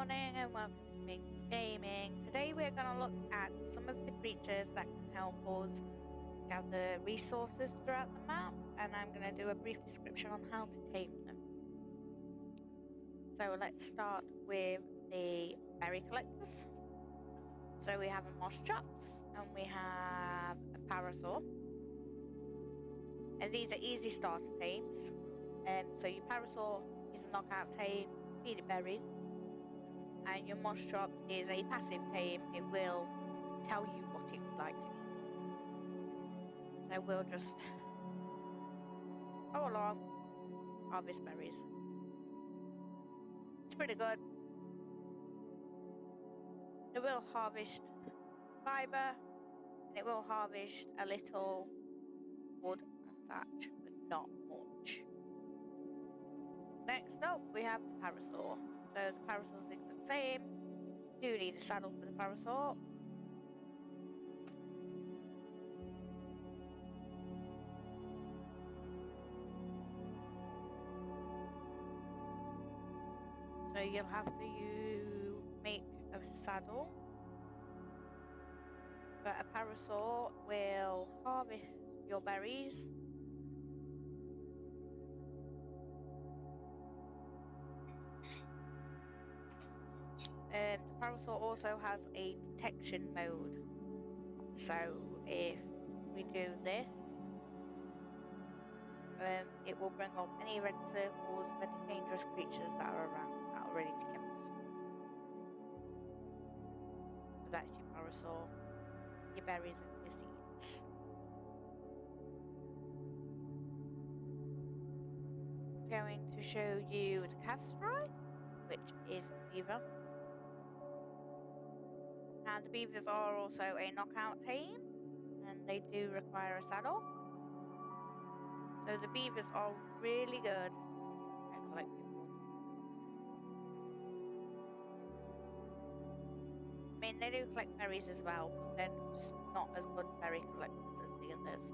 morning and welcome to Minx Gaming. Today we're going to look at some of the creatures that can help us gather resources throughout the map, and I'm going to do a brief description on how to tame them. So let's start with the berry collectors. So we have a Moschops and we have a Parasaur. And these are easy starter tames. So your Parasaur is a knockout tame, feed it berries. And your Moschops is a passive tame. It will tell you what it would like to eat. So we'll just go along, harvest berries. It's pretty good. It will harvest fibre, and it will harvest a little wood and thatch, but not much. Next up, we have the Parasaur. So the Parasaur is the exact same. You do need a saddle for the Parasaur. So you'll have to make a saddle. But a Parasaur will harvest your berries. The Parasaur also has a detection mode. So if we do this, it will bring up any red circles of any dangerous creatures that are around that are ready to kill us. So that's your Parasaur, your berries and your seeds. I'm going to show you the Castroid, which is the beaver. Now the beavers are also a knockout tame, and they do require a saddle. So the beavers are really good at collecting wood. I mean, they do collect berries as well, but they're just not as good berry collectors as the others.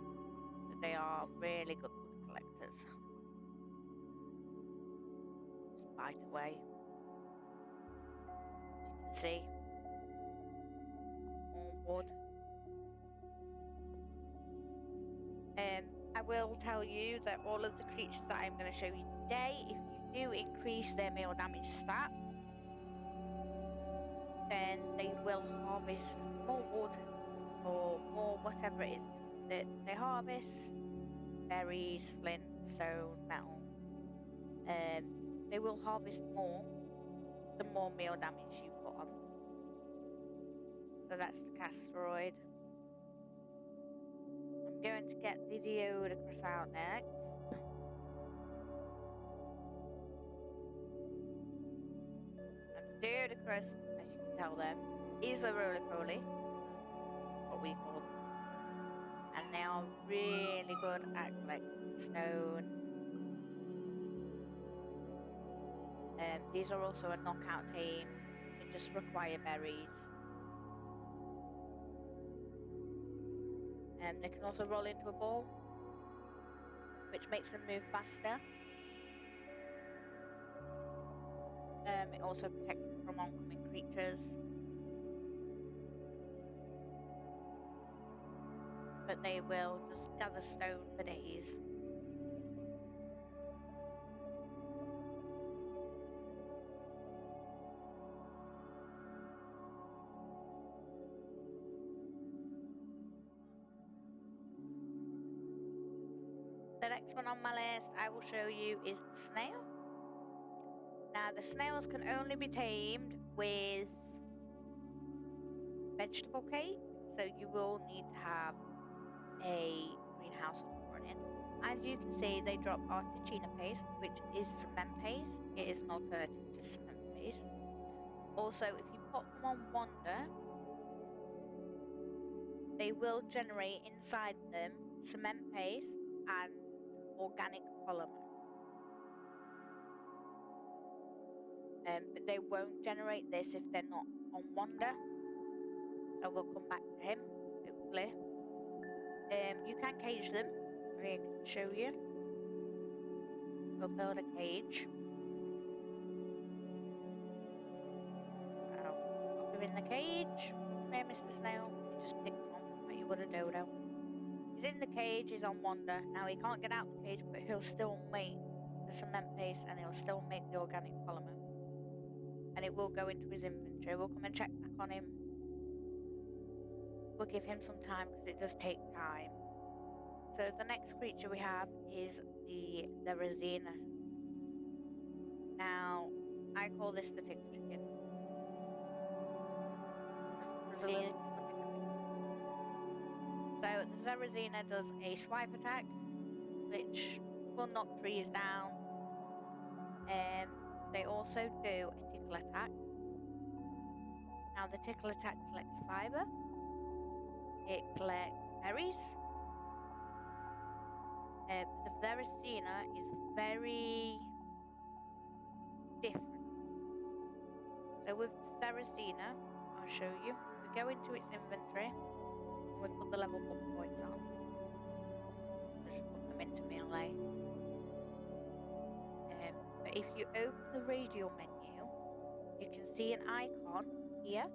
But they are really good wood collectors. Just bite away. As you can see, more wood. I will tell you that all of the creatures that I'm going to show you today, if you do increase their meal damage stat, then they will harvest more wood or more whatever it is that they harvest. Berries, flint, stone, metal. They will harvest more the more meal damage you put on. So that's the Castroid. I'm going to get the Deodocus out next. And the Deodocus, as you can tell them, is a roly-poly, what we call them. And they are really good at collecting stone. These are also a knockout tame. They just require berries. They can also roll into a ball, which makes them move faster. It also protects them from oncoming creatures. But they will just gather stone for days. The next one on my list I will show you is the snail. Now the snails can only be tamed with vegetable cake, so you will need to have a greenhouse up and running. As you can see, they drop Artichina paste, which is cement paste. It is an alternative to cement paste. Also, if you put them on Wander, they will generate inside them cement paste and organic polymer. But they won't generate this if they're not on Wander. So we'll come back to him, hopefully. You can cage them. I can show you. We'll build a cage. the cage. Hey, Mr. Snail. You just picked one, like you would a dodo. He's in the cage, he's on wander. Now he can't get out the cage, but he'll still make the cement paste and he'll still make the organic polymer. And it will go into his inventory. We'll come and check back on him. We'll give him some time because it does take time. So the next creature we have is the Resina. Now, I call this the tick chicken. There's a little. So the Resina does a swipe attack, which will knock trees down. They also do a tickle attack. Now the tickle attack collects fiber. It collects berries. The Veracina is very different. So with Veracina, I'll show you. We go into its inventory. We put the level up points on. Just put them into melee. But if you open the radio menu, you can see an icon here.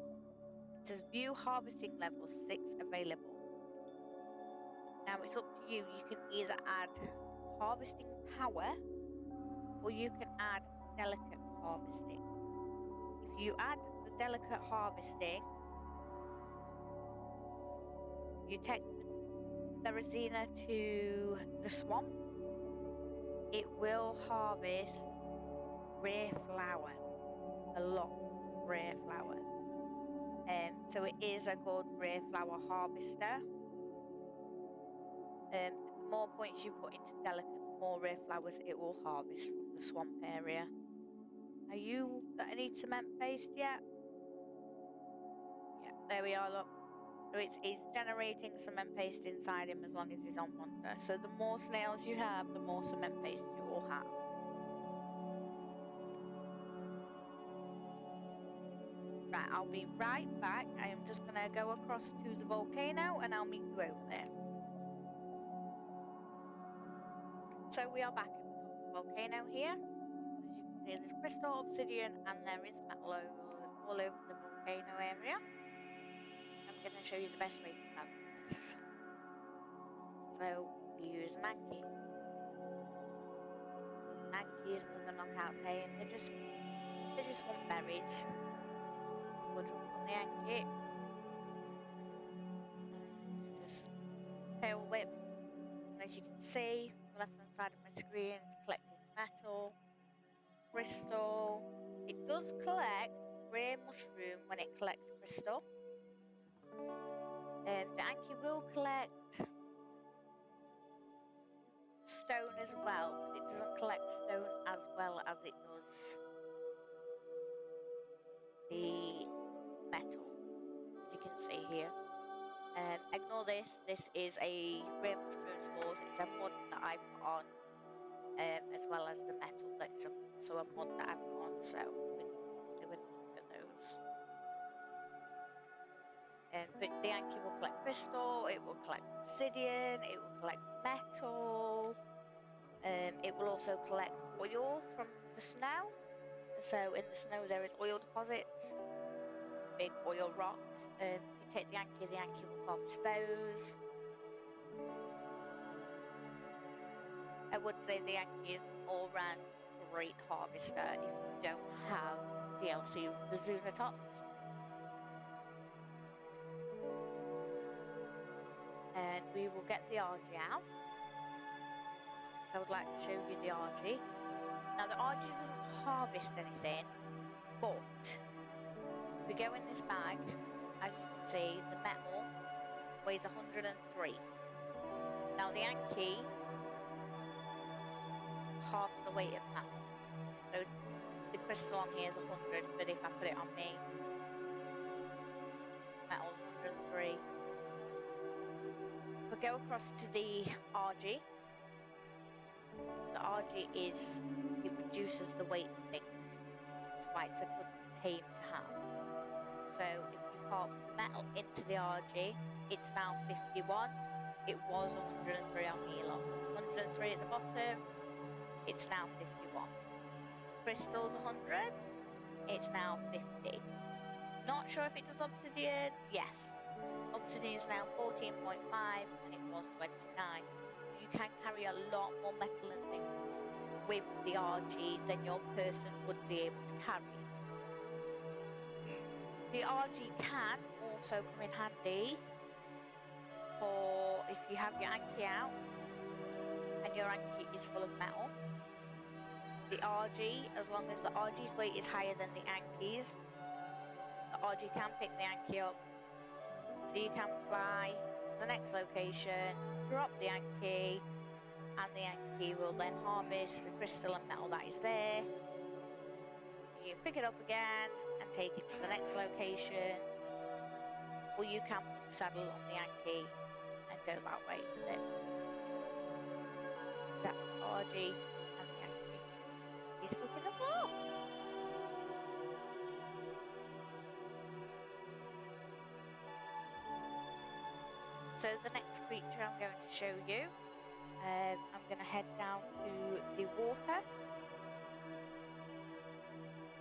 It says view harvesting level 6 available. Now it's up to you. You can either add harvesting power or you can add delicate harvesting. If you add the delicate harvesting, you take the Resina to the swamp, it will harvest rare flower, a lot of rare flower. So it is a good rare flower harvester. The more points you put into delicate, the more rare flowers it will harvest from the swamp area. Are you got any cement paste yet? Yeah, there we are, look. So it's generating cement paste inside him as long as he's on wander. So the more snails you have, the more cement paste you will have. Right, I'll be right back. I am just going to go across to the volcano and I'll meet you over there. So we are back at the top of the volcano here. As you can see, there's crystal, obsidian, and there is metal all over the volcano area. I'm going to show you the best way to have this. So we use Mankey. Mankey is another knockout tame. They just want berries. We'll jump on the Yankee. Just tail whip. And as you can see, the left hand side of my screen is collecting metal, crystal. It does collect rare mushroom when it collects crystal. The Anki will collect stone as well, but it doesn't collect stone as well as it does the metal, as you can see here. Ignore this. This is a rare mushroom spores. It's a mod that I've put on, as well as the metal. That's also a mod that I've put on. So we would look at those. But the Yankee will collect crystal. It will collect obsidian. It will collect metal. It will also collect oil from the snow. So in the snow there is oil deposits, big oil rocks. If you take the Yankee will harvest those. I would say the Yankee is an all-round great harvester if you don't have DLC with the Zunatops. And we will get the RG out. So I would like to show you the RG. Now the RG doesn't harvest anything, but if we go in this bag, as you can see, the metal weighs 103. Now the Yankee halves the weight of metal. So the crystal on here is 100, but if I put it on me, metal's 103. If we go across to the RG, the RG it reduces the weight of things. That's why it's a good tame to have. So if you pop the metal into the RG, it's now 51. It was 103 on Milo. 103 at the bottom, it's now 51. Crystal's 100, it's now 50. Not sure if it does obsidian. Yes. Obsidian is now 14.5 and it was 29. So you can carry a lot more metal and things with the RG than your person would be able to carry. The RG can also come in handy for if you have your Anki out and your Anki is full of metal. The RG, as long as the RG's weight is higher than the Anki's, the RG can pick the Anki up. So you can fly to the next location, drop the Anki, and the Anki will then harvest the crystal and metal that is there. You pick it up again and take it to the next location, or you can put the saddle on the Anki and go that way with it. That's the RG and the Anki. He's stuck in the floor. So the next creature I'm going to show you, I'm going to head down to the water,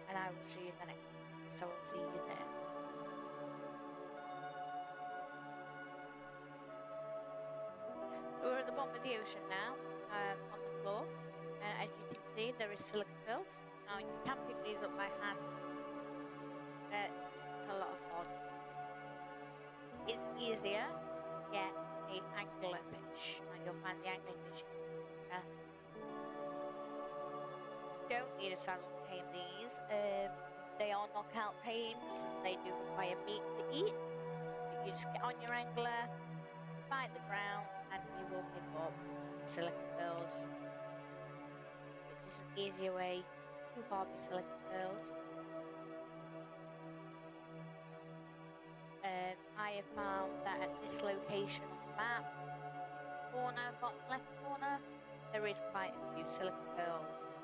and I will show you the next creature, so I'll see you there. We're at the bottom of the ocean now, on the floor, and as you can see there is silicon pills. Now you can pick these up by hand, but it's a lot of fun. It's easier to get an anglerfish, and you'll find the anglerfish in the water. You don't need a saddle to tame these. They are knockout tames. They do require meat to eat. But you just get on your angler, bite the ground, and you will pick up silicon pearls, which is an easier way to harvest silicon pearls. I have found that at this location on the map, in the corner, bottom left corner, there is quite a few silicon pearls.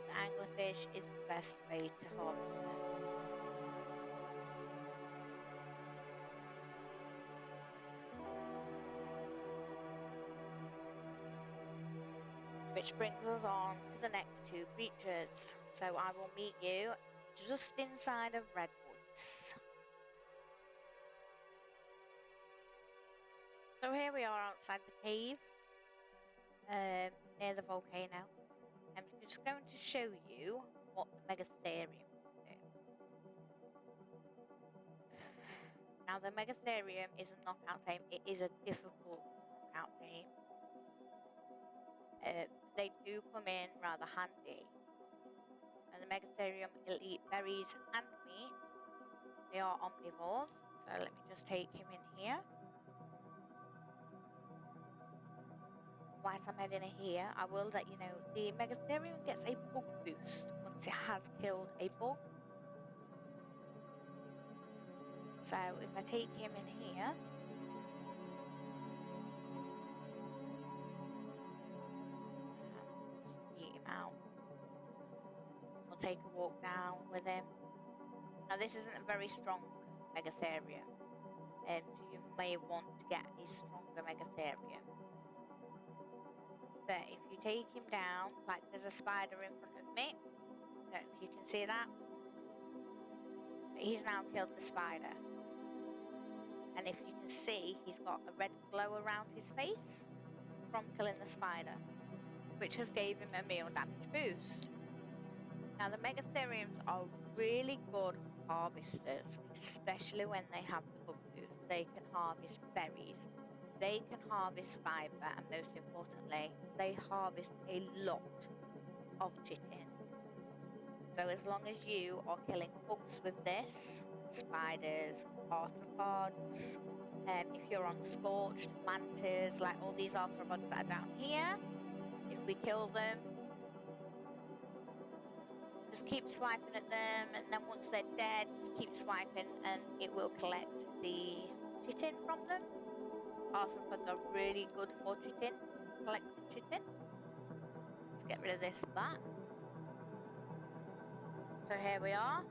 The anglerfish is the best way to harvest them. Which brings us on to the next two creatures. So I will meet you just inside of Redwoods. So here we are outside the cave, near the volcano. I'm just going to show you what the Megatherium will do. Now the Megatherium is a knockout tame. It is a difficult knockout tame. They do come in rather handy. And the Megatherium will eat berries and meat. They are omnivores. So let me just take him in here. Whilst I'm heading in here, I will let you know the Megatherium gets a bug boost once it has killed a bug. So if I take him in here, just eat him out. We'll take a walk down with him. Now this isn't a very strong Megatherium, so you may want to get a stronger Megatherium. But if you take him down, like there's a spider in front of me, I don't know if you can see that, but he's now killed the spider. And if you can see, he's got a red glow around his face from killing the spider, which has gave him a meal damage boost. Now the Megatheriums are really good harvesters, especially when they have the bug boost. They can harvest berries, they can harvest fibre, and most importantly, they harvest a lot of chitin. So as long as you are killing bugs with this, spiders, arthropods, if you're on scorched, mantas, like all these arthropods that are down here, if we kill them, just keep swiping at them, and then once they're dead, just keep swiping and it will collect the chitin from them. Arthropods are really good for chitin, collecting chitin. Let's get rid of this for that. So here we are.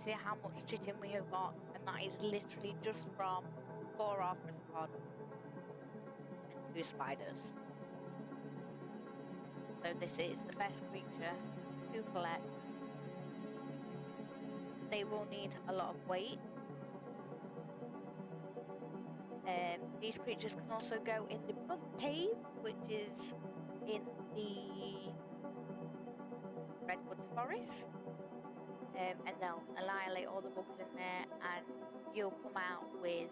See how much chitin we have got, and that is literally just from 4 arthropods and 2 spiders. So this is the best creature to collect they will need a lot of weight. These creatures can also go in the bug cave, which is in the Redwoods Forest, and they'll annihilate all the bugs in there, and you'll come out with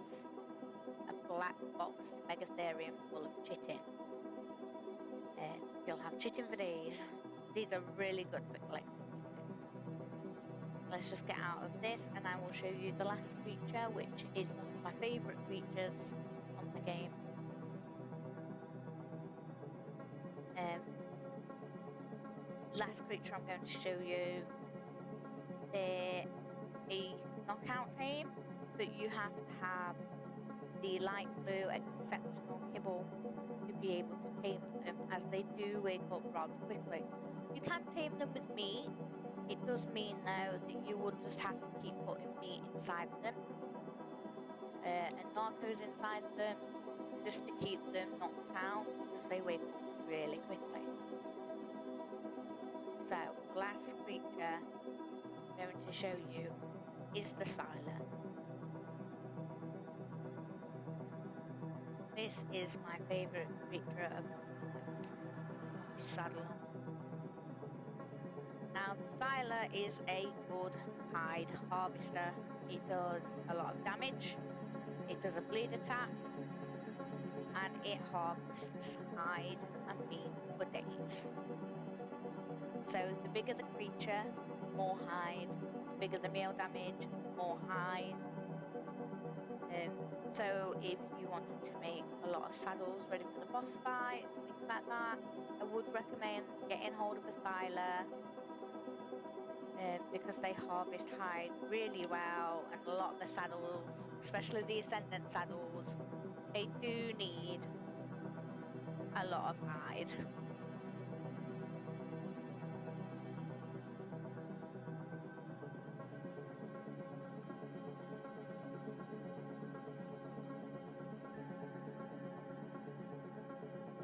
a black boxed Megatherium full of chitin. You'll have chitin for days. These are really good for collecting chitin. Let's just get out of this, and I will show you the last creature, which is one of my favourite creatures on the game. Last creature I'm going to show you, they're a knockout tame, but you have to have the light blue exceptional kibble to be able to tame them, as they do wake up rather quickly. You can tame them with meat. It does mean though that you would just have to keep putting meat inside them and narcos inside them, just to keep them knocked out, because they wake up really quickly. So, last creature I'm going to show you is the Thyla. This is my favourite creature of all time. It's saddle. Now, the Thyla is a good hide harvester. It does a lot of damage, it does a bleed attack, and it harvests hide and meat for days. So the bigger the creature, more hide. The bigger the meal damage, more hide. So if you wanted to make a lot of saddles ready for the boss fights, things like that, I would recommend getting hold of a Thyla, because they harvest hide really well, and a lot of the saddles, especially the Ascendant saddles, they do need a lot of hide.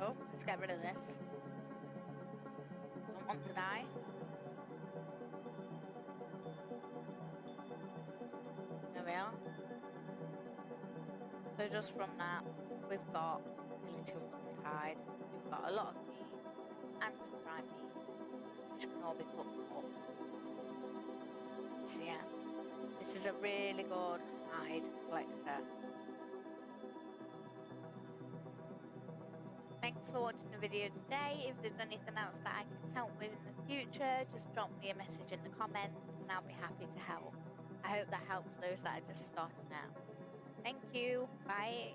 Oh, let's get rid of this. Doesn't want to die. There we are. So just from that, we've got nearly 200 hide. We've got a lot of meat and some prime meat, which can all be cooked up. So yeah, this is a really good hide collector. Thanks for watching the video today. If there's anything else that I can help with in the future, just drop me a message in the comments and I'll be happy to help. I hope that helps those that are just starting out. Thank you. Bye.